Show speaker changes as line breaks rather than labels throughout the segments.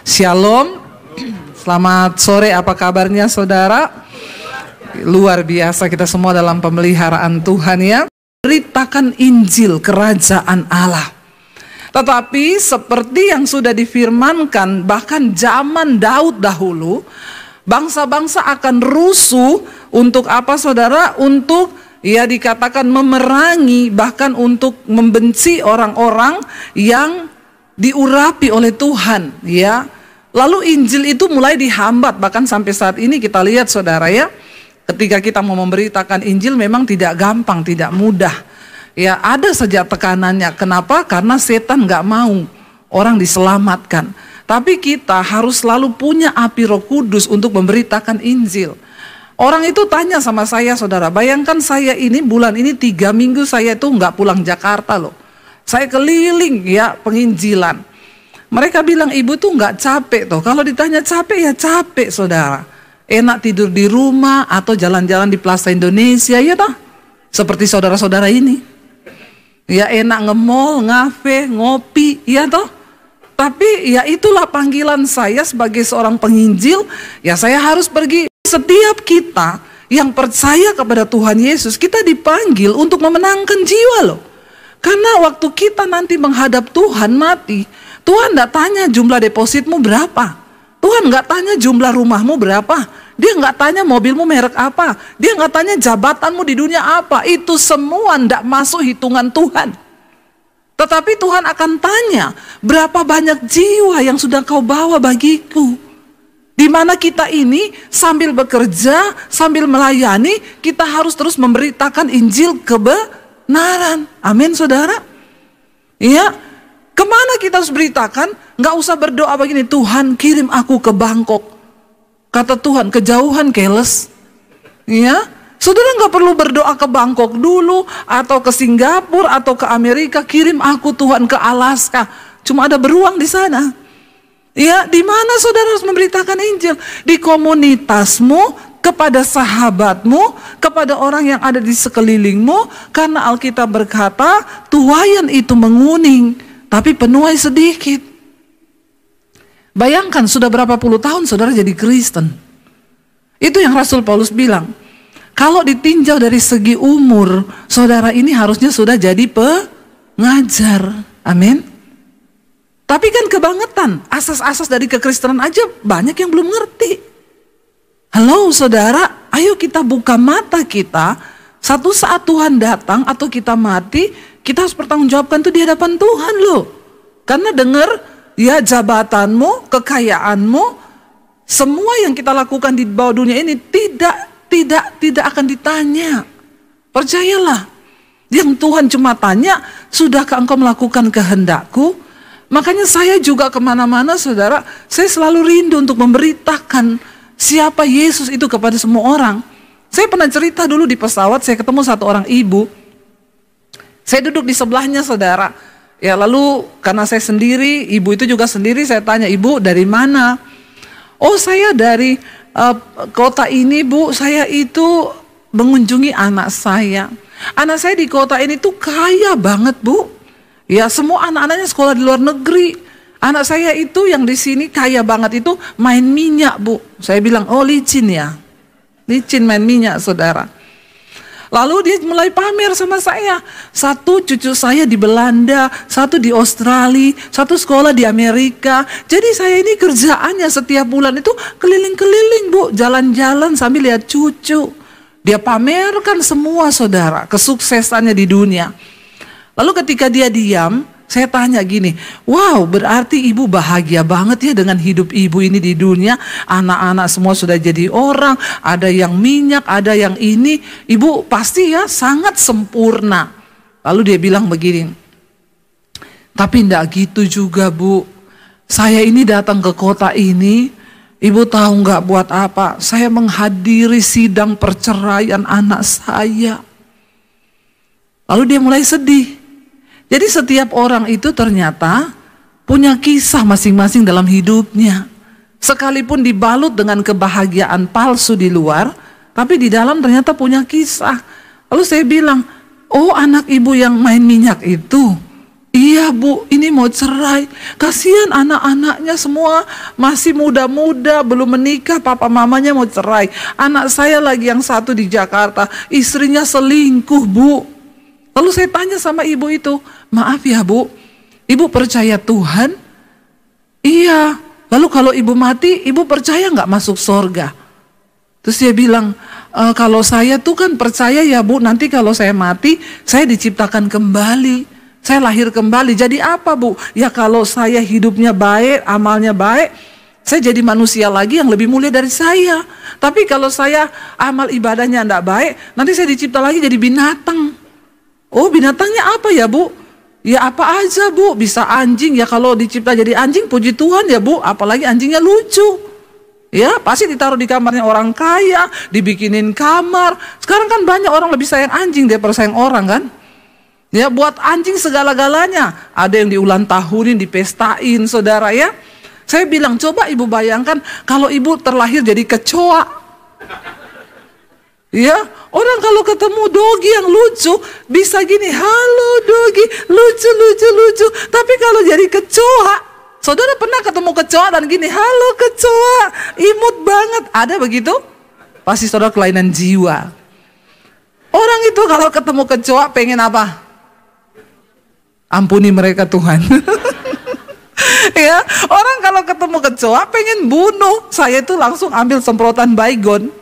Shalom, selamat sore, apa kabarnya saudara? Luar biasa kita semua dalam pemeliharaan Tuhan ya. Beritakan Injil Kerajaan Allah. Tetapi seperti yang sudah difirmankan bahkan zaman Daud dahulu, bangsa-bangsa akan rusuh untuk apa saudara? Untuk ya dikatakan memerangi, bahkan untuk membenci orang-orang yang diurapi oleh Tuhan ya. Lalu Injil itu mulai dihambat, bahkan sampai saat ini kita lihat saudara ya, ketika kita mau memberitakan Injil memang tidak gampang, tidak mudah ya, ada saja tekanannya. Kenapa? Karena setan gak mau orang diselamatkan. Tapi kita harus selalu punya api Roh Kudus untuk memberitakan Injil. Orang itu tanya sama saya saudara, bayangkan saya ini bulan ini 3 minggu saya itu gak pulang Jakarta loh. Saya keliling ya penginjilan. Mereka bilang ibu tuh nggak capek toh. Kalau ditanya capek ya capek saudara. Enak tidur di rumah atau jalan-jalan di Plaza Indonesia ya toh. Seperti saudara-saudara ini. Ya enak nge-mall, ngafe, ngopi ya toh. Tapi ya itulah panggilan saya sebagai seorang penginjil. Ya saya harus pergi. Setiap kita yang percaya kepada Tuhan Yesus, kita dipanggil untuk memenangkan jiwa loh. Karena waktu kita nanti menghadap Tuhan mati, Tuhan gak tanya jumlah depositmu berapa. Tuhan gak tanya jumlah rumahmu berapa. Dia gak tanya mobilmu merek apa. Dia gak tanya jabatanmu di dunia apa. Itu semua gak masuk hitungan Tuhan. Tetapi Tuhan akan tanya, berapa banyak jiwa yang sudah kau bawa bagiku. Dimana kita ini sambil bekerja, sambil melayani, kita harus terus memberitakan Injil kebenaran. Amin saudara. Iya. Kemana kita harus beritakan? Nggak usah berdoa begini, Tuhan kirim aku ke Bangkok. Kata Tuhan, kejauhan keles. Iya. Saudara nggak perlu berdoa ke Bangkok dulu, atau ke Singapura, atau ke Amerika. Kirim aku Tuhan ke Alaska. Cuma ada beruang di sana. Ya, di mana saudara harus memberitakan Injil? Di komunitasmu, kepada sahabatmu, kepada orang yang ada di sekelilingmu. Karena Alkitab berkata, tuaian itu menguning, tapi penuai sedikit. Bayangkan sudah berapa puluh tahun saudara jadi Kristen. Itu yang Rasul Paulus bilang. Kalau ditinjau dari segi umur, saudara ini harusnya sudah jadi pengajar. Amin. Tapi kan kebangetan, asas-asas dari kekristenan aja banyak yang belum ngerti. Halo saudara, ayo kita buka mata kita. Satu saat Tuhan datang atau kita mati, kita harus bertanggungjawabkan itu di hadapan Tuhan loh. Karena dengar ya jabatanmu, kekayaanmu, semua yang kita lakukan di bawah dunia ini tidak akan ditanya. Percayalah, yang Tuhan cuma tanya, sudahkah engkau melakukan kehendakku? Makanya saya juga kemana-mana saudara, saya selalu rindu untuk memberitakan siapa Yesus itu kepada semua orang. Saya pernah cerita dulu di pesawat, saya ketemu satu orang ibu. Saya duduk di sebelahnya saudara. Ya lalu karena saya sendiri, ibu itu juga sendiri, saya tanya, ibu dari mana? Oh saya dari kota ini bu, saya itu mengunjungi anak saya. Anak saya di kota ini tuh kaya banget bu. Ya semua anak-anaknya sekolah di luar negeri. Anak saya itu yang di sini kaya banget itu main minyak bu. Saya bilang oh licin ya. Licin main minyak saudara. Lalu dia mulai pamer sama saya. Satu cucu saya di Belanda, satu di Australia, satu sekolah di Amerika. Jadi saya ini kerjaannya setiap bulan itu keliling-keliling bu. Jalan-jalan sambil lihat cucu. Dia pamerkan semua saudara kesuksesannya di dunia. Lalu ketika dia diam, saya tanya gini, wow berarti ibu bahagia banget ya dengan hidup ibu ini di dunia. Anak-anak semua sudah jadi orang, ada yang minyak, ada yang ini. Ibu pasti ya sangat sempurna. Lalu dia bilang begini, tapi enggak gitu juga bu. Saya ini datang ke kota ini, ibu tahu nggak buat apa? Saya menghadiri sidang perceraian anak saya. Lalu dia mulai sedih. Jadi setiap orang itu ternyata punya kisah masing-masing dalam hidupnya. Sekalipun dibalut dengan kebahagiaan palsu di luar, tapi di dalam ternyata punya kisah. Lalu saya bilang, oh anak ibu yang main minyak itu, Iya Bu, ini mau cerai. Kasihan anak-anaknya semua masih muda-muda, belum menikah, papa mamanya mau cerai. Anak saya lagi yang satu di Jakarta, istrinya selingkuh Bu. Lalu saya tanya sama ibu itu, maaf ya Bu, ibu percaya Tuhan? Iya. Lalu kalau ibu mati, ibu percaya nggak masuk sorga? Terus dia bilang, kalau saya tuh kan percaya ya Bu, nanti kalau saya mati, saya diciptakan kembali. Saya lahir kembali, jadi apa Bu? Ya kalau saya hidupnya baik, amalnya baik, saya jadi manusia lagi yang lebih mulia dari saya. Tapi kalau saya amal ibadahnya tidak baik, nanti saya dicipta lagi jadi binatang. Oh, binatangnya apa ya Bu? Ya apa aja Bu, bisa anjing, ya kalau dicipta jadi anjing puji Tuhan ya Bu, apalagi anjingnya lucu. Ya pasti ditaruh di kamarnya orang kaya, dibikinin kamar. Sekarang kan banyak orang lebih sayang anjing daripada sayang orang kan. Ya buat anjing segala-galanya. Ada yang diulang tahunin, dipestain saudara ya. Saya bilang coba ibu bayangkan kalau ibu terlahir jadi kecoa. Ya, orang kalau ketemu dogi yang lucu bisa gini, halo dogi, lucu lucu lucu. Tapi kalau jadi kecoa, saudara pernah ketemu kecoa dan gini, halo kecoa, imut banget. Ada begitu? Pasti saudara kelainan jiwa. Orang itu kalau ketemu kecoa pengen apa? Ampuni mereka Tuhan. Ya, orang kalau ketemu kecoa pengen bunuh. Saya itu langsung ambil semprotan baygon.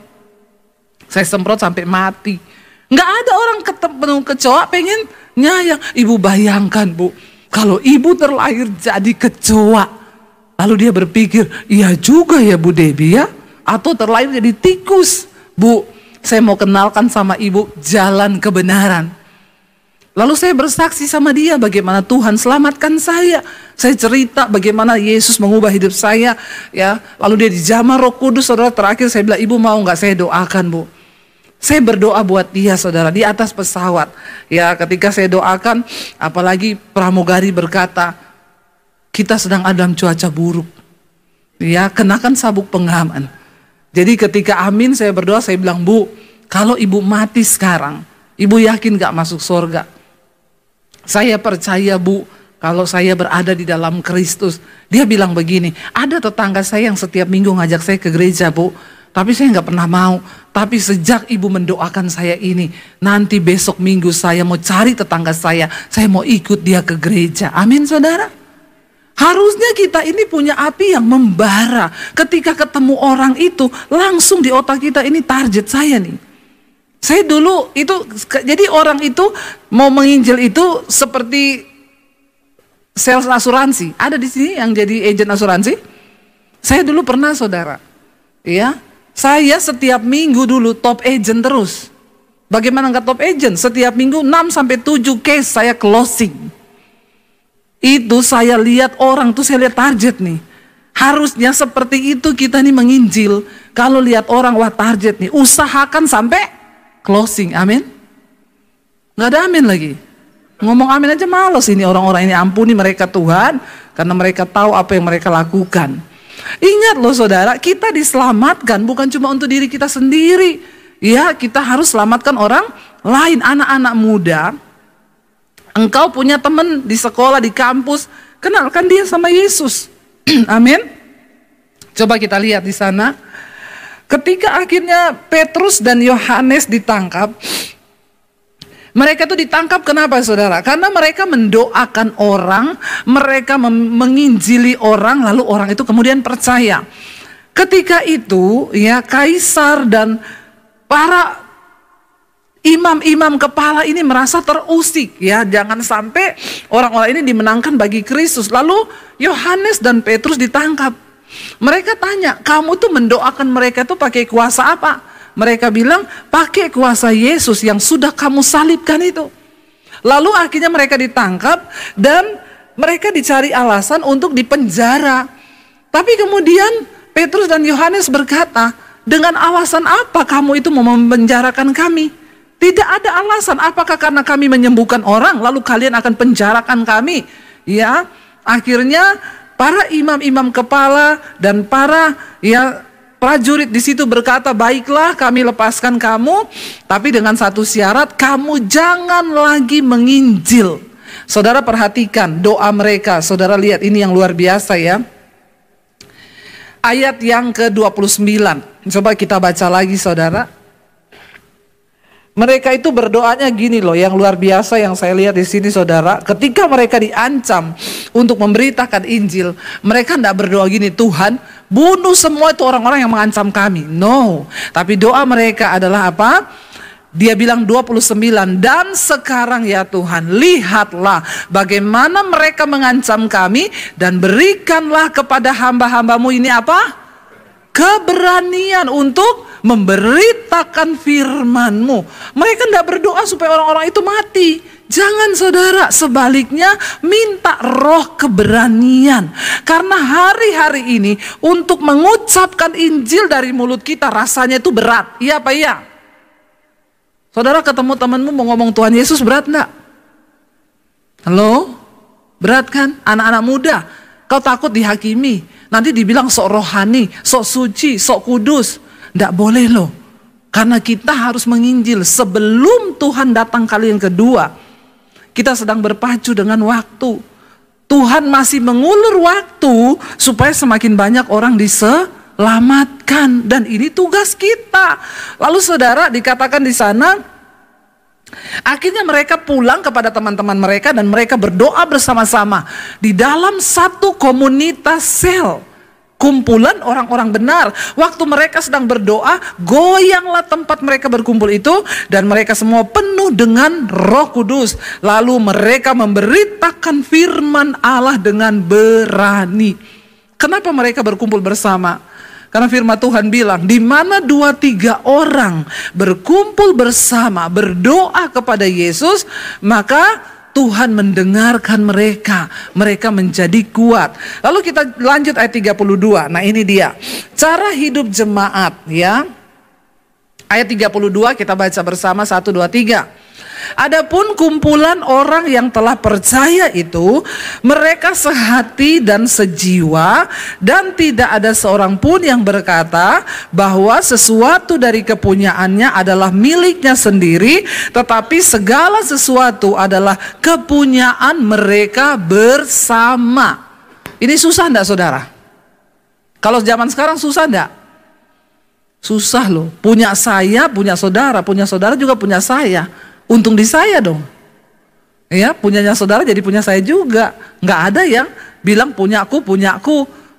Saya semprot sampai mati. Nggak ada orang ketemu kecoa pengen nyayang. Ibu bayangkan Bu, kalau ibu terlahir jadi kecoa, lalu dia berpikir, iya juga ya Bu Debbie ya. Atau terlahir jadi tikus. Bu, saya mau kenalkan sama ibu jalan kebenaran. Lalu saya bersaksi sama dia bagaimana Tuhan selamatkan saya. Saya cerita bagaimana Yesus mengubah hidup saya. Ya, lalu dia dijamah Roh Kudus. Saudara, terakhir saya bilang, ibu mau nggak saya doakan Bu? Saya berdoa buat dia saudara di atas pesawat. Ya, ketika saya doakan, apalagi pramugari berkata, kita sedang ada dalam cuaca buruk. Ya, kenakan sabuk pengaman. Jadi ketika amin saya berdoa, saya bilang, Bu, kalau ibu mati sekarang, ibu yakin gak masuk surga? Saya percaya Bu, kalau saya berada di dalam Kristus. Dia bilang begini, ada tetangga saya yang setiap minggu ngajak saya ke gereja Bu, tapi saya nggak pernah mau. Tapi sejak ibu mendoakan saya ini, nanti besok minggu saya mau cari tetangga saya mau ikut dia ke gereja. Amin saudara. Harusnya kita ini punya api yang membara. Ketika ketemu orang itu, langsung di otak kita ini target saya nih. Saya dulu itu, jadi orang itu mau menginjil itu seperti sales asuransi. Ada di sini yang jadi agen asuransi? Saya dulu pernah saudara. Ya, saya setiap minggu dulu top agent terus. Bagaimana nggak top agent? Setiap minggu 6-7 case saya closing. Itu saya lihat orang tuh, saya lihat target nih. Harusnya seperti itu kita nih menginjil. Kalau lihat orang, wah target nih, usahakan sampai closing. Amin. Nggak ada amin lagi. Ngomong amin aja malas ini orang-orang ini. Ampuni mereka Tuhan, karena mereka tahu apa yang mereka lakukan. Ingat loh saudara, kita diselamatkan bukan cuma untuk diri kita sendiri. Ya, kita harus selamatkan orang lain. Anak-anak muda, engkau punya teman di sekolah, di kampus, kenalkan dia sama Yesus. Amin. Coba kita lihat di sana. Ketika akhirnya Petrus dan Yohanes ditangkap, mereka itu ditangkap kenapa saudara? Karena mereka mendoakan orang, mereka menginjili orang, lalu orang itu kemudian percaya. Ketika itu ya kaisar dan para imam-imam kepala ini merasa terusik ya, jangan sampai orang-orang ini dimenangkan bagi Kristus. Lalu Yohanes dan Petrus ditangkap. Mereka tanya, kamu tuh mendoakan mereka tuh pakai kuasa apa? Mereka bilang, pakai kuasa Yesus yang sudah kamu salibkan itu. Lalu akhirnya mereka ditangkap dan mereka dicari alasan untuk dipenjara. Tapi kemudian Petrus dan Yohanes berkata, dengan alasan apa kamu itu mau memenjarakan kami? Tidak ada alasan. Apakah karena kami menyembuhkan orang lalu kalian akan penjarakan kami? Ya, akhirnya para imam-imam kepala dan para prajurit di situ berkata, baiklah kami lepaskan kamu, tapi dengan satu syarat, kamu jangan lagi menginjil. Saudara perhatikan doa mereka. Saudara lihat ini yang luar biasa ya. Ayat yang ke-29. Coba kita baca lagi saudara. Mereka itu berdoanya gini loh, yang luar biasa yang saya lihat di sini saudara. Ketika mereka diancam untuk memberitakan Injil, mereka tidak berdoa gini, Tuhan bunuh semua itu orang-orang yang mengancam kami. No, tapi doa mereka adalah apa? Dia bilang 29, dan sekarang ya Tuhan, lihatlah bagaimana mereka mengancam kami, dan berikanlah kepada hamba-hambamu ini apa? Keberanian untuk memberitakan firman-Mu. Mereka tidak berdoa supaya orang-orang itu mati. Jangan saudara, sebaliknya minta roh keberanian. Karena hari-hari ini untuk mengucapkan Injil dari mulut kita rasanya itu berat. Iya apa iya? Saudara ketemu temanmu mau ngomong Tuhan Yesus berat enggak? Halo? Berat kan? Anak-anak muda, kau takut dihakimi. Nanti dibilang sok rohani, sok suci, sok kudus. Enggak boleh loh. Karena kita harus menginjil sebelum Tuhan datang kali yang kedua. Kita sedang berpacu dengan waktu. Tuhan masih mengulur waktu supaya semakin banyak orang diselamatkan, dan ini tugas kita. Lalu saudara dikatakan di sana, akhirnya mereka pulang kepada teman-teman mereka dan mereka berdoa bersama-sama di dalam satu komunitas sel, kumpulan orang-orang benar. Waktu mereka sedang berdoa, goyanglah tempat mereka berkumpul itu, dan mereka semua penuh dengan Roh Kudus. Lalu mereka memberitakan firman Allah dengan berani. Kenapa mereka berkumpul bersama? Karena firman Tuhan bilang, di mana 2-3 orang berkumpul bersama berdoa kepada Yesus, maka Tuhan mendengarkan mereka. Mereka menjadi kuat. Lalu kita lanjut ayat 32. Nah ini dia cara hidup jemaat ya. Ayat 32 kita baca bersama 1, 2, 3. Adapun kumpulan orang yang telah percaya itu, mereka sehati dan sejiwa, dan tidak ada seorang pun yang berkata bahwa sesuatu dari kepunyaannya adalah miliknya sendiri, tetapi segala sesuatu adalah kepunyaan mereka bersama. Ini susah enggak saudara? Kalau zaman sekarang susah enggak? Susah loh. Punya saya, punya saudara juga punya saya. Untung di saya dong. Ya, punyanya saudara jadi punya saya juga. Nggak ada yang bilang punyaku,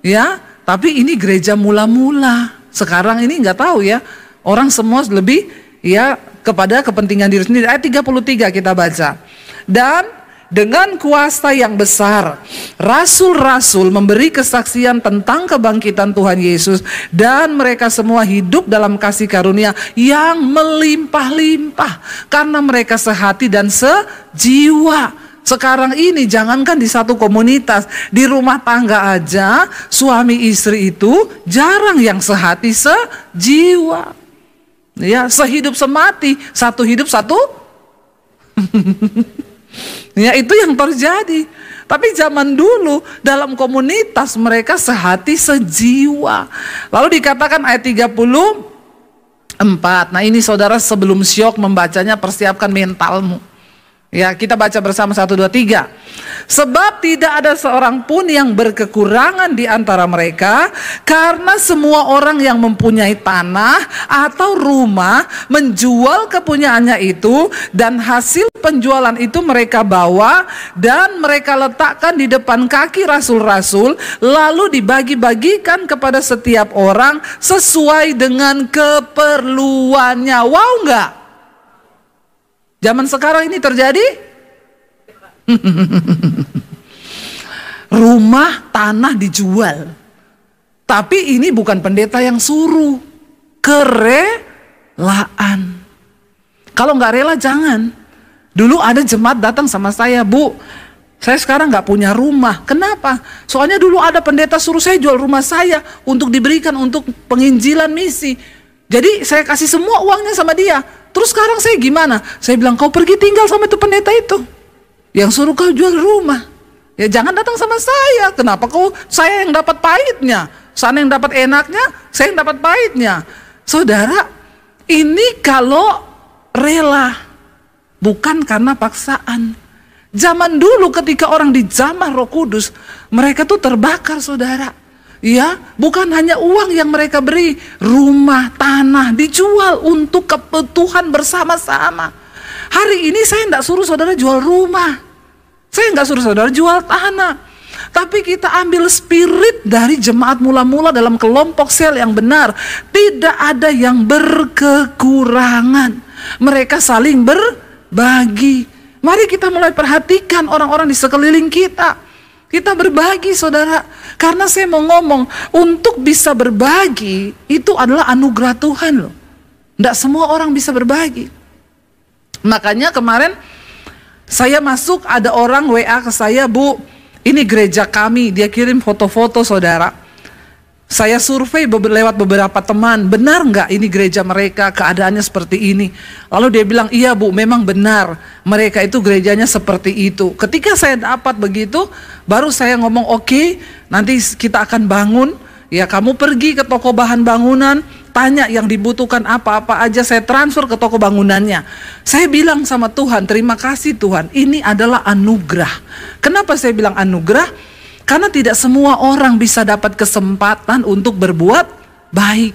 ya. Tapi ini gereja mula-mula. Sekarang ini nggak tahu ya. Orang semua lebih ya kepada kepentingan diri sendiri. Ayat 33 kita baca. Dan dengan kuasa yang besar, rasul-rasul memberi kesaksian tentang kebangkitan Tuhan Yesus, dan mereka semua hidup dalam kasih karunia yang melimpah-limpah karena mereka sehati dan sejiwa. Sekarang ini jangankan di satu komunitas, di rumah tangga aja suami istri itu jarang yang sehati sejiwa. Ya, sehidup semati, satu hidup satu. Ya itu yang terjadi. Tapi zaman dulu dalam komunitas mereka sehati sejiwa. Lalu dikatakan ayat 34. Nah ini saudara sebelum syok membacanya persiapkan mentalmu. Ya kita baca bersama 1, 2, 3. Sebab tidak ada seorang pun yang berkekurangan di antara mereka, karena semua orang yang mempunyai tanah atau rumah menjual kepunyaannya itu, dan hasil penjualan itu mereka bawa dan mereka letakkan di depan kaki rasul-rasul, lalu dibagi-bagikan kepada setiap orang sesuai dengan keperluannya. Wow enggak? Zaman sekarang ini terjadi? Rumah, tanah dijual. Tapi ini bukan pendeta yang suruh. Kerelaan. Kalau nggak rela jangan. Dulu ada jemaat datang sama saya, Bu, saya sekarang nggak punya rumah. Kenapa? Soalnya dulu ada pendeta suruh saya jual rumah saya untuk diberikan untuk penginjilan misi. Jadi saya kasih semua uangnya sama dia. Terus sekarang saya gimana? Saya bilang, kau pergi tinggal sama itu pendeta itu yang suruh kau jual rumah. Ya jangan datang sama saya. Kenapa saya yang dapat pahitnya? Sana yang dapat enaknya, saya yang dapat pahitnya. Saudara, ini kalau rela, bukan karena paksaan. Zaman dulu ketika orang dijamah Roh Kudus, mereka tuh terbakar, saudara. Ya, bukan hanya uang yang mereka beri, rumah, tanah dijual untuk kebutuhan bersama-sama. Hari ini saya tidak suruh saudara jual rumah, saya nggak suruh saudara jual tanah, tapi kita ambil spirit dari jemaat mula-mula dalam kelompok sel yang benar. Tidak ada yang berkekurangan, mereka saling berbagi. Mari kita mulai perhatikan orang-orang di sekeliling kita. Kita berbagi, saudara. Karena saya mau ngomong, untuk bisa berbagi itu adalah anugerah Tuhan loh. Tidak semua orang bisa berbagi. Makanya kemarin saya masuk, ada orang WA ke saya, Bu, ini gereja kami. Dia kirim foto-foto, saudara. Saya survei lewat beberapa teman, benar nggak ini gereja mereka keadaannya seperti ini? Lalu dia bilang, iya Bu, memang benar, mereka itu gerejanya seperti itu. Ketika saya dapat begitu, baru saya ngomong, oke, nanti kita akan bangun. Ya, kamu pergi ke toko bahan bangunan, tanya yang dibutuhkan apa-apa aja, saya transfer ke toko bangunannya. Saya bilang sama Tuhan, terima kasih Tuhan, ini adalah anugerah. Kenapa saya bilang anugerah? Karena tidak semua orang bisa dapat kesempatan untuk berbuat baik.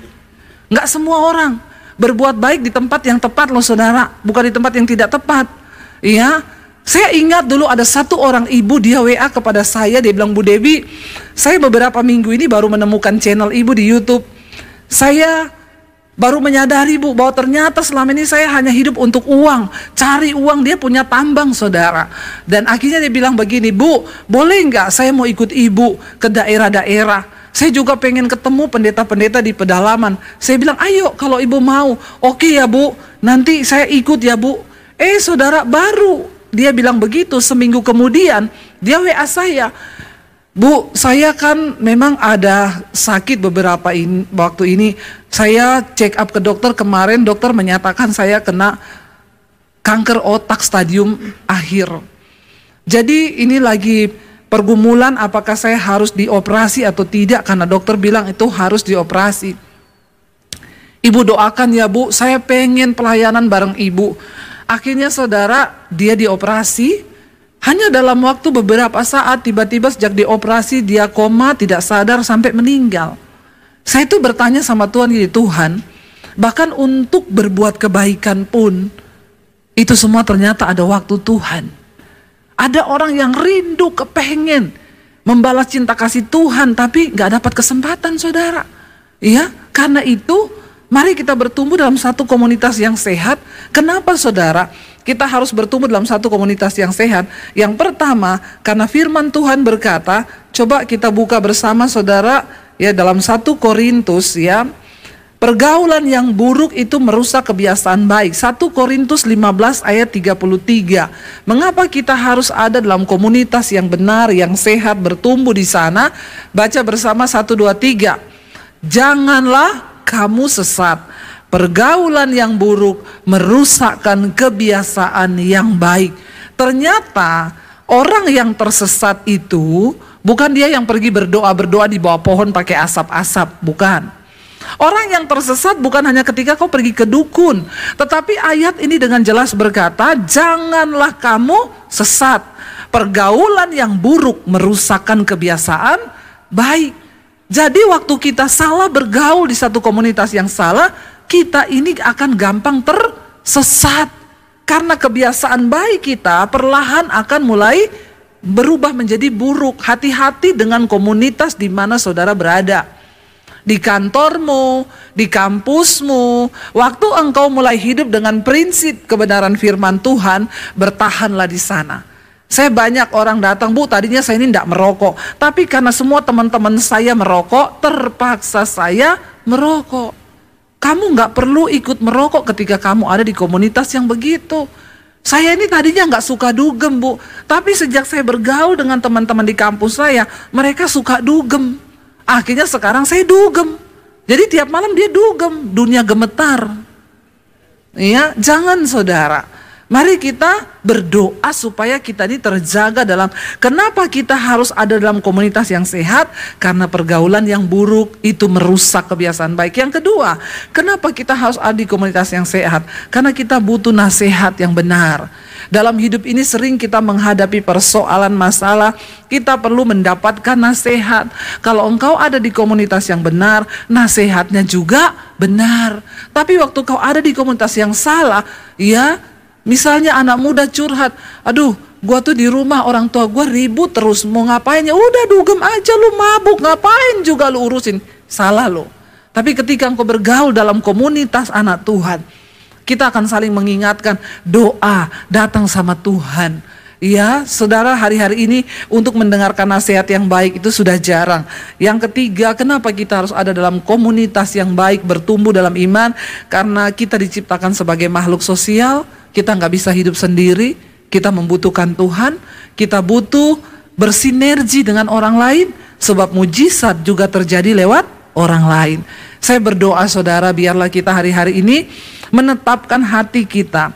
Nggak semua orang berbuat baik di tempat yang tepat loh, saudara, bukan di tempat yang tidak tepat. Iya, saya ingat dulu ada satu orang ibu, dia WA kepada saya, dia bilang, Bu Debbie, saya beberapa minggu ini baru menemukan channel ibu di YouTube. Saya baru menyadari, Bu, bahwa ternyata selama ini saya hanya hidup untuk uang, cari uang. Dia punya tambang, saudara. Dan akhirnya dia bilang begini, Bu, boleh nggak saya mau ikut ibu ke daerah-daerah? Saya juga pengen ketemu pendeta-pendeta di pedalaman. Saya bilang, ayo kalau ibu mau. Oke ya Bu, nanti saya ikut ya Bu. Saudara, baru dia bilang begitu, seminggu kemudian dia WA saya, Bu, saya kan memang ada sakit beberapa waktu ini. Saya check up ke dokter kemarin, dokter menyatakan saya kena kanker otak stadium akhir. Jadi ini lagi pergumulan apakah saya harus dioperasi atau tidak, karena dokter bilang itu harus dioperasi. Ibu doakan ya Bu, saya pengen pelayanan bareng ibu. Akhirnya saudara, dia dioperasi. Hanya dalam waktu beberapa saat, tiba-tiba sejak dioperasi dia koma, tidak sadar sampai meninggal. Saya itu bertanya sama Tuhan, gini, Tuhan, bahkan untuk berbuat kebaikan pun, itu semua ternyata ada waktu Tuhan. Ada orang yang rindu, kepengen membalas cinta kasih Tuhan, tapi gak dapat kesempatan, saudara. Ya, karena itu, mari kita bertumbuh dalam satu komunitas yang sehat. Kenapa, saudara? Kita harus bertumbuh dalam satu komunitas yang sehat. Yang pertama, karena firman Tuhan berkata, coba kita buka bersama, saudara, ya, dalam 1 Korintus, ya. Pergaulan yang buruk itu merusak kebiasaan baik. 1 Korintus 15 ayat 33. Mengapa kita harus ada dalam komunitas yang benar, yang sehat, bertumbuh di sana? Baca bersama 1, 2, 3. Janganlah kamu sesat. Pergaulan yang buruk merusakkan kebiasaan yang baik. Ternyata orang yang tersesat itu bukan dia yang pergi berdoa di bawah pohon pakai asap-asap, bukan. Orang yang tersesat bukan hanya ketika kau pergi ke dukun, tetapi ayat ini dengan jelas berkata, janganlah kamu sesat. Pergaulan yang buruk merusakkan kebiasaan baik. Jadi waktu kita salah bergaul di satu komunitas yang salah, kita ini akan gampang tersesat. Karena kebiasaan baik kita perlahan akan mulai berubah menjadi buruk. Hati-hati dengan komunitas di mana saudara berada. Di kantormu, di kampusmu, waktu engkau mulai hidup dengan prinsip kebenaran firman Tuhan, bertahanlah di sana. Saya banyak orang datang, Bu, tadinya saya ini tidak merokok, tapi karena semua teman-teman saya merokok, terpaksa saya merokok. Kamu nggak perlu ikut merokok ketika kamu ada di komunitas yang begitu. Saya ini tadinya nggak suka dugem, Bu, tapi sejak saya bergaul dengan teman-teman di kampus saya, mereka suka dugem. Akhirnya sekarang saya dugem. Jadi tiap malam dia dugem, dunia gemetar. Ya, jangan saudara. Mari kita berdoa supaya kita ini terjaga dalam, kenapa kita harus ada dalam komunitas yang sehat? Karena pergaulan yang buruk itu merusak kebiasaan baik. Yang kedua, kenapa kita harus ada di komunitas yang sehat? Karena kita butuh nasihat yang benar. Dalam hidup ini sering kita menghadapi persoalan masalah, kita perlu mendapatkan nasihat. Kalau engkau ada di komunitas yang benar, nasihatnya juga benar. Tapi waktu kau ada di komunitas yang salah, ya, misalnya anak muda curhat, aduh gua tuh di rumah orang tua gua ribut terus, mau ngapain ya udah dugem aja, lu mabuk ngapain juga lu urusin. Salah lo. Tapi ketika engkau bergaul dalam komunitas anak Tuhan, kita akan saling mengingatkan, doa datang sama Tuhan. Ya, saudara, hari-hari ini untuk mendengarkan nasihat yang baik itu sudah jarang. Yang ketiga, kenapa kita harus ada dalam komunitas yang baik, bertumbuh dalam iman? Karena kita diciptakan sebagai makhluk sosial. Kita nggak bisa hidup sendiri, kita membutuhkan Tuhan, kita butuh bersinergi dengan orang lain, sebab mujizat juga terjadi lewat orang lain. Saya berdoa saudara, biarlah kita hari-hari ini menetapkan hati kita,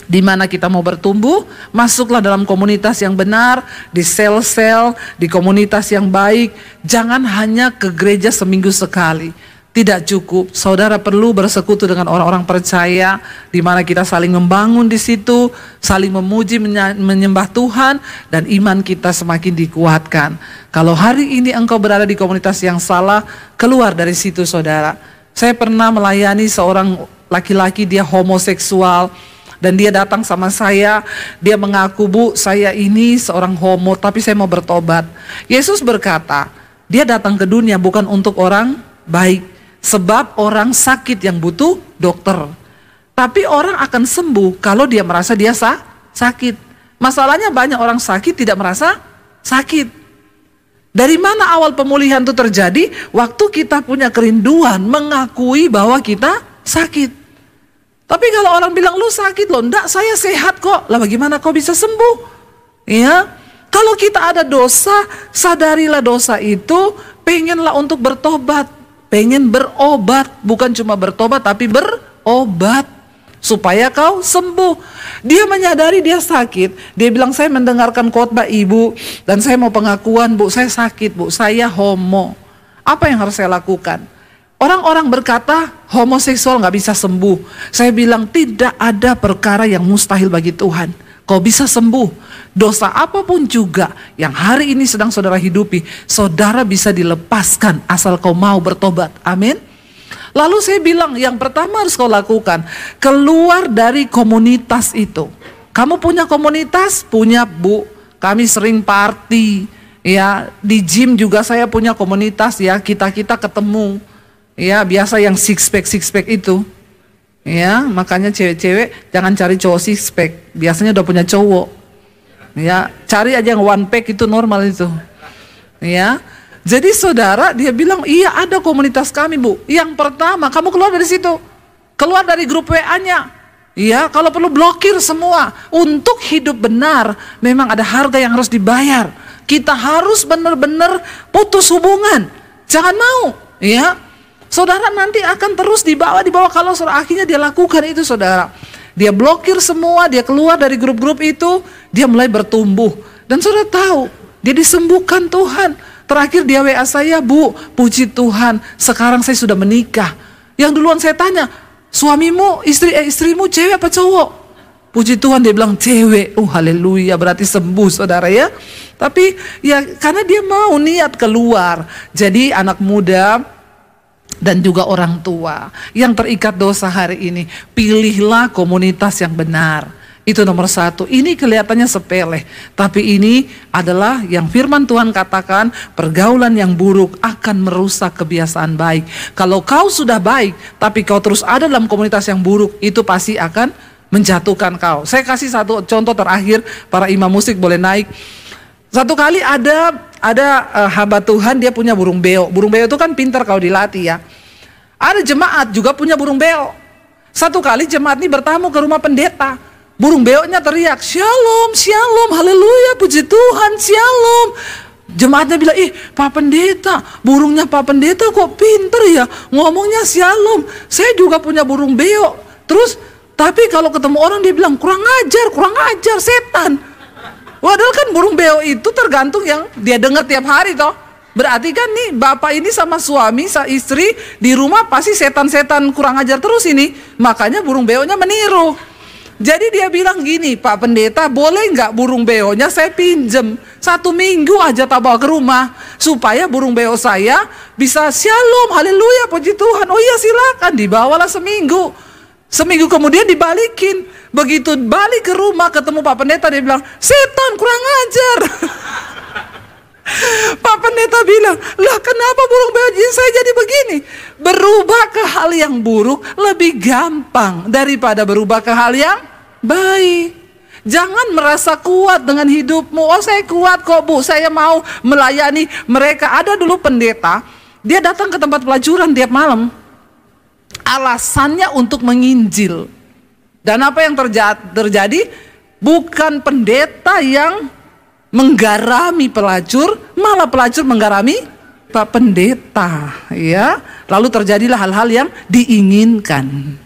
di mana kita mau bertumbuh, masuklah dalam komunitas yang benar, di sel-sel, di komunitas yang baik, jangan hanya ke gereja seminggu sekali. Tidak cukup, saudara perlu bersekutu dengan orang-orang percaya, di mana kita saling membangun di situ, saling memuji, menyembah Tuhan, dan iman kita semakin dikuatkan. Kalau hari ini engkau berada di komunitas yang salah, keluar dari situ saudara. Saya pernah melayani seorang laki-laki, dia homoseksual, dan dia datang sama saya, dia mengaku, Bu, saya ini seorang homo, tapi saya mau bertobat. Yesus berkata, dia datang ke dunia bukan untuk orang baik, sebab orang sakit yang butuh dokter. Tapi orang akan sembuh kalau dia merasa dia sakit. Masalahnya banyak orang sakit tidak merasa sakit. Dari mana awal pemulihan itu terjadi? Waktu kita punya kerinduan mengakui bahwa kita sakit. Tapi kalau orang bilang lu sakit loh, enggak, saya sehat kok. Lah bagaimana kau bisa sembuh? Ya, kalau kita ada dosa, sadarilah dosa itu, pengenlah untuk bertobat. Pengen berobat, bukan cuma bertobat tapi berobat supaya kau sembuh. Dia menyadari dia sakit, dia bilang saya mendengarkan khotbah ibu dan saya mau pengakuan, Bu, saya sakit, Bu, saya homo. Apa yang harus saya lakukan? Orang-orang berkata homoseksual gak bisa sembuh. Saya bilang tidak ada perkara yang mustahil bagi Tuhan. Kau bisa sembuh. Dosa apapun juga yang hari ini sedang saudara hidupi, saudara bisa dilepaskan asal kau mau bertobat. Amin. Lalu saya bilang yang pertama harus kau lakukan, keluar dari komunitas itu. Kamu punya komunitas? Punya, Bu. Kami sering party. Ya, di gym juga saya punya komunitas ya, kita ketemu. Ya, biasa yang six pack itu. Ya, makanya cewek-cewek jangan cari cowok six pack. Biasanya udah punya cowok. Ya, cari aja yang one pack itu normal itu. Ya. Jadi saudara, dia bilang, "Iya, ada komunitas kami, Bu. Yang pertama, kamu keluar dari situ. Keluar dari grup WA-nya. Ya, kalau perlu blokir semua. Untuk hidup benar, memang ada harga yang harus dibayar. Kita harus benar-benar putus hubungan. Jangan mau, ya. Saudara nanti akan terus dibawa kalau akhirnya dia lakukan itu, saudara. Dia blokir semua, dia keluar dari grup-grup itu, dia mulai bertumbuh. Dan saudara tahu, dia disembuhkan Tuhan. Terakhir dia WA saya, Bu, puji Tuhan, sekarang saya sudah menikah. Yang duluan saya tanya, suamimu, istrimu cewek apa cowok? Puji Tuhan dia bilang cewek. Haleluya, berarti sembuh saudara ya. Tapi ya karena dia mau niat keluar. Jadi anak muda dan juga orang tua yang terikat dosa hari ini, pilihlah komunitas yang benar. Itu nomor satu. Ini kelihatannya sepele, tapi ini adalah yang firman Tuhan katakan, pergaulan yang buruk akan merusak kebiasaan baik. Kalau kau sudah baik, tapi kau terus ada dalam komunitas yang buruk, itu pasti akan menjatuhkan kau. Saya kasih satu contoh terakhir, para imam musik boleh naik. Satu kali ada hamba Tuhan, dia punya burung beo. Burung beo itu kan pintar kalau dilatih ya. Ada jemaat juga punya burung beo. Satu kali jemaat ini bertamu ke rumah pendeta. Burung beoknya teriak, "Shalom, shalom, haleluya, puji Tuhan, shalom." Jemaatnya bilang, Pak Pendeta, burungnya Pak Pendeta kok pinter ya, ngomongnya shalom. Saya juga punya burung beo. Terus Tapi kalau ketemu orang dia bilang kurang ajar, setan. Padahal kan burung beo itu tergantung yang dia dengar tiap hari toh. Berarti kan nih bapak ini sama suami, istri di rumah pasti setan-setan kurang ajar terus ini. Makanya burung beonya meniru. Jadi dia bilang gini, Pak Pendeta, boleh nggak burung beonya saya pinjem 1 minggu aja tak bawa ke rumah, supaya burung beo saya bisa shalom, haleluya, puji Tuhan. Oh iya silakan, dibawalah seminggu. Seminggu kemudian dibalikin. Begitu balik ke rumah ketemu Pak Pendeta, dia bilang, setan kurang ajar. Pak Pendeta bilang, lah kenapa burung beo saya jadi begini? Berubah ke hal yang buruk lebih gampang daripada berubah ke hal yang baik. Jangan merasa kuat dengan hidupmu. Oh saya kuat kok Bu, saya mau melayani mereka. Ada dulu pendeta, dia datang ke tempat pelacuran tiap malam. Alasannya untuk menginjil. Dan apa yang terjadi? Bukan pendeta yang menggarami pelacur, malah pelacur menggarami Pak Pendeta, ya. Lalu terjadilah hal-hal yang diinginkan.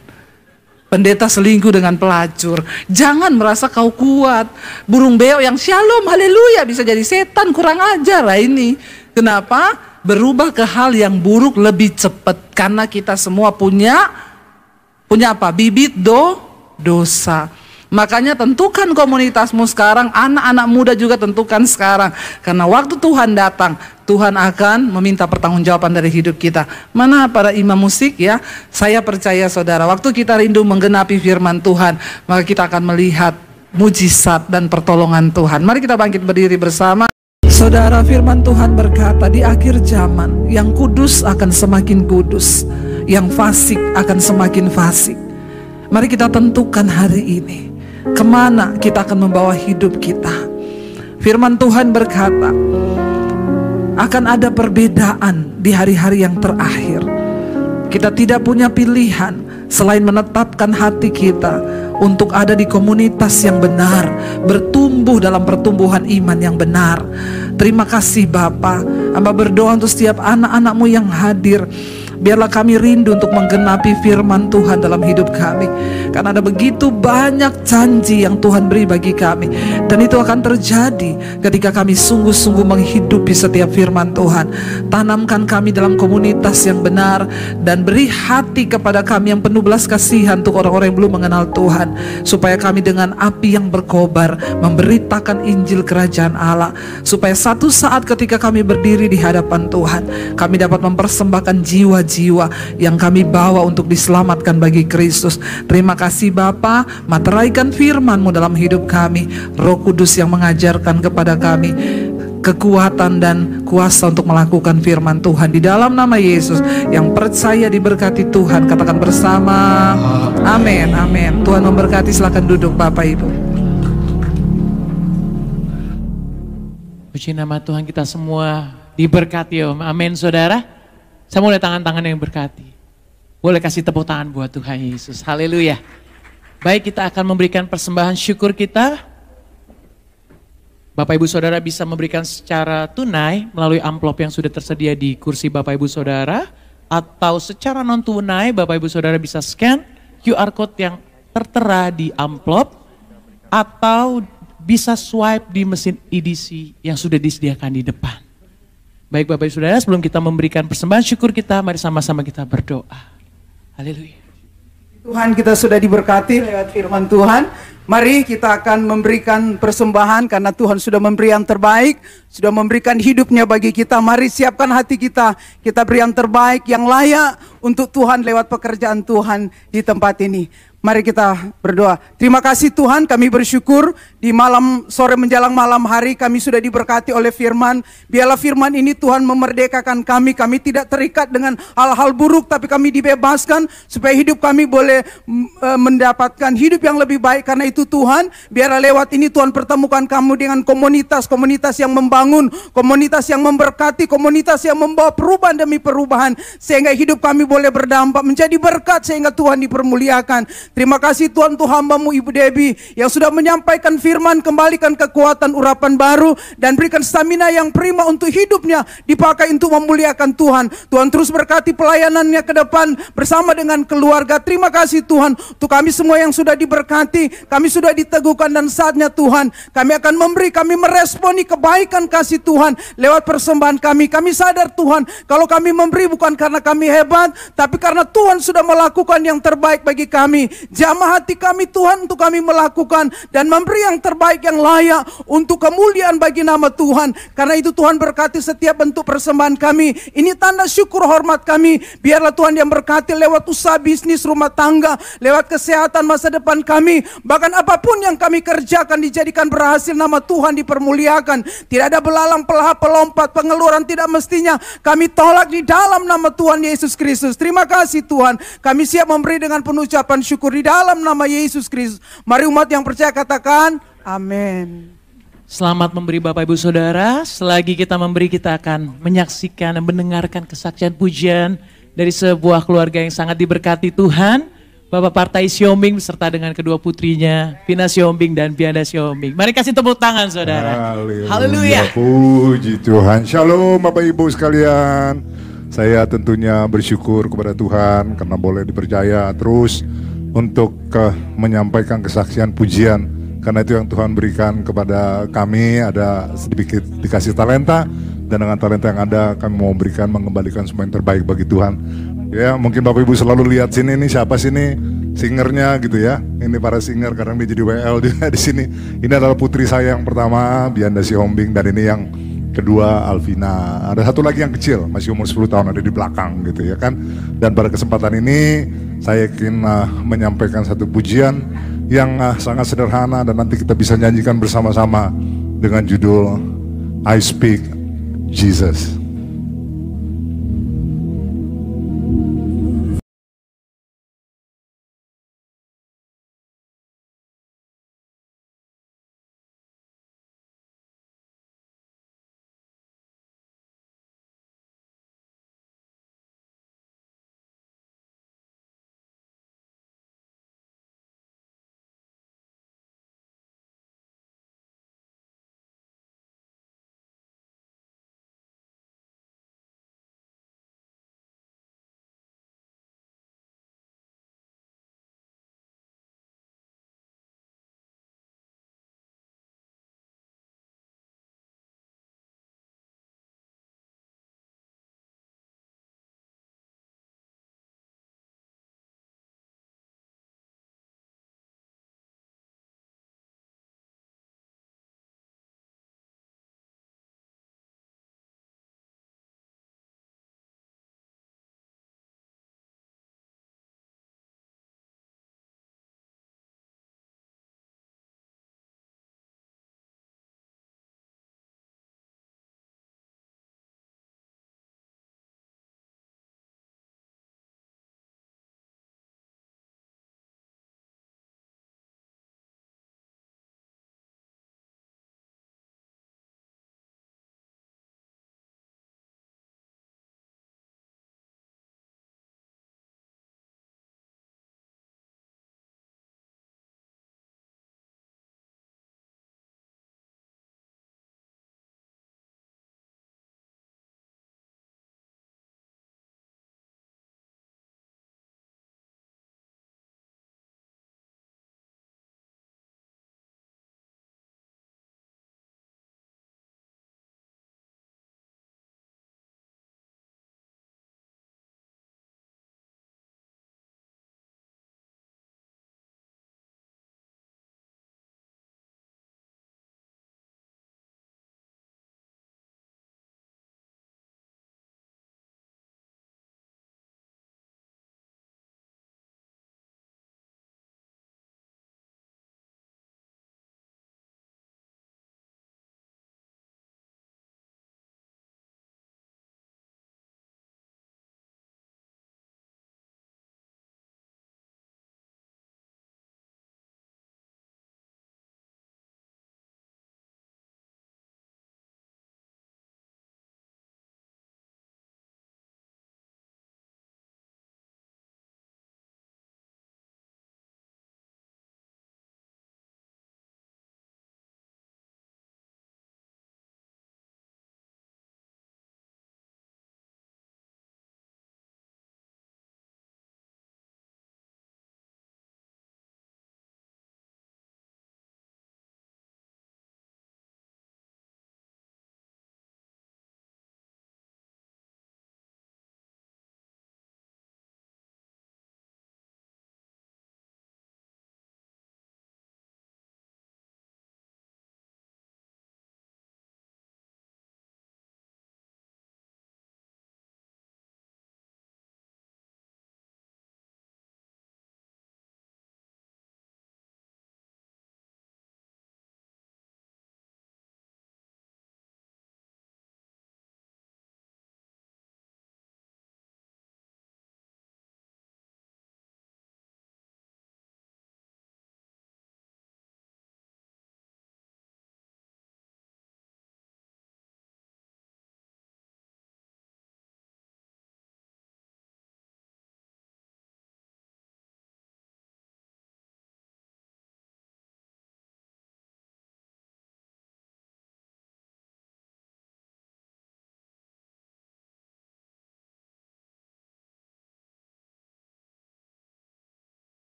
Pendeta selingkuh dengan pelacur. Jangan merasa kau kuat. Burung beo yang shalom, haleluya, bisa jadi setan, kurang ajar lah ini. Kenapa? Berubah ke hal yang buruk lebih cepat. Karena kita semua punya apa? Bibit dosa. Makanya tentukan komunitasmu sekarang, anak-anak muda juga tentukan sekarang. Karena waktu Tuhan datang, Tuhan akan meminta pertanggungjawaban dari hidup kita. Mana para imam musik ya? Saya percaya saudara, waktu kita rindu menggenapi firman Tuhan, maka kita akan melihat mujizat dan pertolongan Tuhan. Mari kita bangkit berdiri bersama. Saudara, firman Tuhan berkata, di akhir zaman yang kudus akan semakin kudus, yang fasik akan semakin fasik. Mari kita tentukan hari ini kemana kita akan membawa hidup kita. Firman Tuhan berkata, akan ada perbedaan di hari-hari yang terakhir. Kita tidak punya pilihan selain menetapkan hati kita untuk ada di komunitas yang benar, bertumbuh dalam pertumbuhan iman yang benar. Terima kasih Bapa. Hamba berdoa untuk setiap anak-anak-Mu yang hadir. Biarlah kami rindu untuk menggenapi firman Tuhan dalam hidup kami. Karena ada begitu banyak janji yang Tuhan beri bagi kami. Dan itu akan terjadi ketika kami sungguh-sungguh menghidupi setiap firman Tuhan. Tanamkan kami dalam komunitas yang benar. Dan beri hati kepada kami yang penuh belas kasihan untuk orang-orang yang belum mengenal Tuhan. Supaya kami dengan api yang berkobar memberitakan Injil Kerajaan Allah. Supaya satu saat ketika kami berdiri di hadapan Tuhan, kami dapat mempersembahkan jiwa yang kami bawa untuk diselamatkan bagi Kristus. Terima kasih Bapa, materaikan firman-Mu dalam hidup kami. Roh Kudus yang mengajarkan kepada kami kekuatan dan kuasa untuk melakukan firman Tuhan. Di dalam nama Yesus, yang percaya diberkati Tuhan, katakan bersama amin, amin. Tuhan memberkati, silakan duduk Bapak Ibu.
Puji nama Tuhan, kita semua diberkati Om. Amin saudara. Saya mau lihat tangan-tangan yang berkati. Boleh kasih tepuk tangan buat Tuhan Yesus. Haleluya. Baik, kita akan memberikan persembahan syukur kita. Bapak Ibu Saudara bisa memberikan secara tunai melalui amplop yang sudah tersedia di kursi Bapak Ibu Saudara. Atau secara non tunai Bapak Ibu Saudara bisa scan QR code yang tertera di amplop. Atau bisa swipe di mesin EDC yang sudah disediakan di depan. Baik Bapak Ibu Saudara, sebelum kita memberikan persembahan syukur kita, mari sama-sama kita berdoa. Haleluya.
Tuhan, kita sudah diberkati lewat firman Tuhan. Mari kita akan memberikan persembahan karena Tuhan sudah memberi yang terbaik, sudah memberikan hidupnya bagi kita. Mari siapkan hati kita, kita beri yang terbaik, yang layak untuk Tuhan lewat pekerjaan Tuhan di tempat ini. Mari kita berdoa. Terima kasih Tuhan, kami bersyukur di malam sore menjelang malam hari kami sudah diberkati oleh firman. Biarlah firman ini Tuhan memerdekakan kami. Kami tidak terikat dengan hal-hal buruk, tapi kami dibebaskan supaya hidup kami boleh mendapatkan hidup yang lebih baik. Karena itu Tuhan, biarlah lewat ini Tuhan pertemukan kami dengan komunitas-komunitas yang membangun, komunitas yang memberkati, komunitas yang membawa perubahan demi perubahan. Sehingga hidup kami boleh berdampak menjadi berkat, sehingga Tuhan dipermuliakan. Terima kasih Tuhan untuk hamba-Mu Ibu Debbie yang sudah menyampaikan firman, kembalikan kekuatan urapan baru dan berikan stamina yang prima untuk hidupnya dipakai untuk memuliakan Tuhan. Tuhan terus berkati pelayanannya ke depan bersama dengan keluarga. Terima kasih Tuhan untuk kami semua yang sudah diberkati, kami sudah diteguhkan dan saatnya Tuhan kami akan memberi, kami meresponi kebaikan kasih Tuhan lewat persembahan kami. Kami sadar Tuhan kalau kami memberi bukan karena kami hebat, tapi karena Tuhan sudah melakukan yang terbaik bagi kami. Jamah hati kami Tuhan untuk kami melakukan dan memberi yang terbaik yang layak untuk kemuliaan bagi nama Tuhan. Karena itu Tuhan berkati setiap bentuk persembahan kami. Ini tanda syukur hormat kami. Biarlah Tuhan yang berkati lewat usaha bisnis rumah tangga, lewat kesehatan masa depan kami. Bahkan apapun yang kami kerjakan dijadikan berhasil, nama Tuhan dipermuliakan. Tidak ada belalang, pelahap, pelompat, pengeluaran tidak mestinya kami tolak di dalam nama Tuhan Yesus Kristus. Terima kasih Tuhan. Kami siap memberi dengan penuh ucapan syukur di dalam nama Yesus Kristus. Mari umat yang percaya katakan amin.
Selamat memberi Bapak Ibu Saudara. Selagi kita memberi, kita akan menyaksikan dan mendengarkan kesaksian pujian dari sebuah keluarga yang sangat diberkati Tuhan. Bapak Partai Siombing beserta dengan kedua putrinya, Vina Siombing dan Bianda Siombing. Mari kasih tepuk tangan saudara. Haleluya.
Puji Tuhan. Shalom Bapak Ibu sekalian. Saya tentunya bersyukur kepada Tuhan karena boleh dipercaya terus untuk menyampaikan kesaksian pujian. Karena itu yang Tuhan berikan kepada kami, ada sedikit dikasih talenta, dan dengan talenta yang ada kami mau berikan, mengembalikan semua yang terbaik bagi Tuhan. Ya mungkin Bapak Ibu selalu lihat sini, ini siapa sini singernya gitu ya. Ini para singer, kadang dia jadi WL juga di sini. Ini adalah putri saya yang pertama, Bianda Siombing, dan ini yang kedua Alvina. Ada satu lagi yang kecil, masih umur 10 tahun, ada di belakang gitu ya kan. Dan pada kesempatan ini saya ingin menyampaikan satu pujian yang sangat sederhana dan nanti kita bisa nyanyikan bersama-sama dengan judul I Speak Jesus.